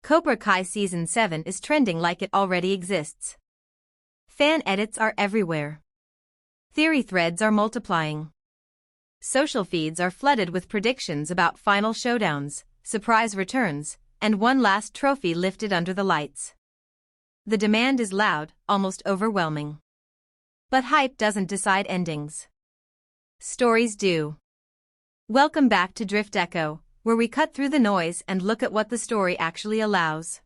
Cobra Kai Season 7 is trending like it already exists. Fan edits are everywhere. Theory threads are multiplying. Social feeds are flooded with predictions about final showdowns, surprise returns, and one last trophy lifted under the lights. The demand is loud, almost overwhelming. But hype doesn't decide endings. Stories do. Welcome back to DriftEcho, where we cut through the noise and look at what the story actually allows.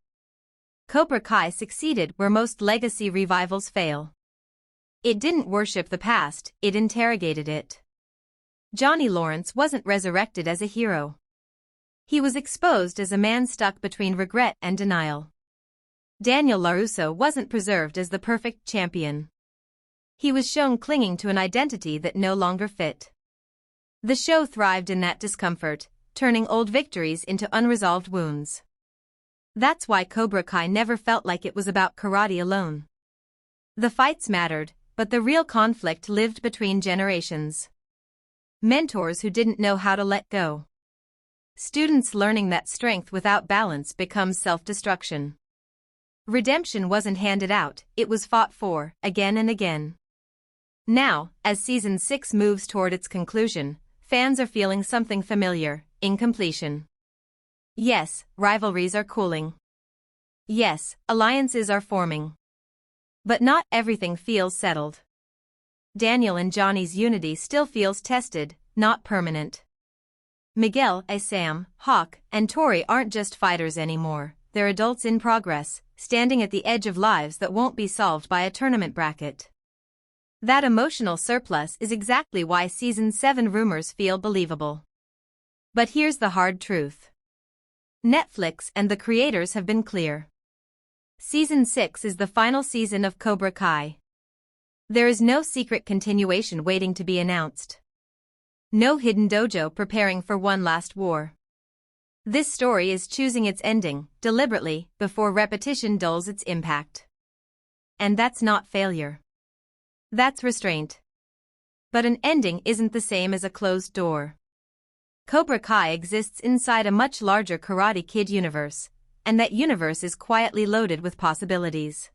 Cobra Kai succeeded where most legacy revivals fail. It didn't worship the past, it interrogated it. Johnny Lawrence wasn't resurrected as a hero. He was exposed as a man stuck between regret and denial. Daniel LaRusso wasn't preserved as the perfect champion. He was shown clinging to an identity that no longer fit. The show thrived in that discomfort, turning old victories into unresolved wounds. That's why Cobra Kai never felt like it was about karate alone. The fights mattered, but the real conflict lived between generations. Mentors who didn't know how to let go. Students learning that strength without balance becomes self-destruction. Redemption wasn't handed out, it was fought for, again and again. Now, as Season 6 moves toward its conclusion, fans are feeling something familiar: incompletion. Yes, rivalries are cooling. Yes, alliances are forming. But not everything feels settled. Daniel and Johnny's unity still feels tested, not permanent. Miguel, Sam, Hawk, and Tori aren't just fighters anymore, they're adults in progress, standing at the edge of lives that won't be solved by a tournament bracket. That emotional surplus is exactly why Season 7 rumors feel believable. But here's the hard truth. Netflix and the creators have been clear. Season 6 is the final season of Cobra Kai. There is no secret continuation waiting to be announced. No hidden dojo preparing for one last war. This story is choosing its ending, deliberately, before repetition dulls its impact. And that's not failure. That's restraint. But an ending isn't the same as a closed door. Cobra Kai exists inside a much larger Karate Kid universe, and that universe is quietly loaded with possibilities.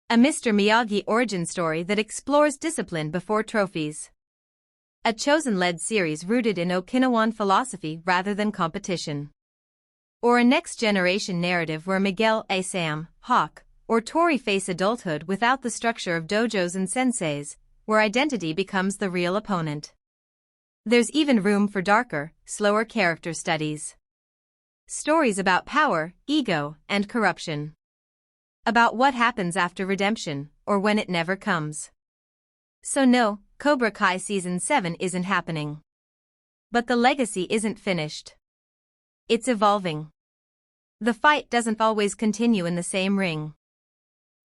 A Mr. Miyagi origin story that explores discipline before trophies. A Chosen-led series rooted in Okinawan philosophy rather than competition. Or a next-generation narrative where Miguel, Sam, Hawk, or Tori face adulthood without the structure of dojos and senseis, where identity becomes the real opponent. There's even room for darker, slower character studies. Stories about power, ego, and corruption. About what happens after redemption, or when it never comes. So no, Cobra Kai Season 7 isn't happening. But the legacy isn't finished. It's evolving. The fight doesn't always continue in the same ring.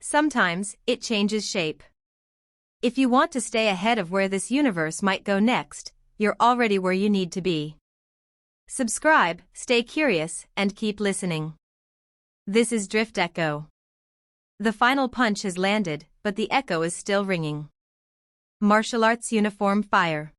Sometimes, it changes shape. If you want to stay ahead of where this universe might go next, you're already where you need to be. Subscribe, stay curious, and keep listening. This is DriftEcho. The final punch has landed, but the echo is still ringing. Martial arts uniform fire.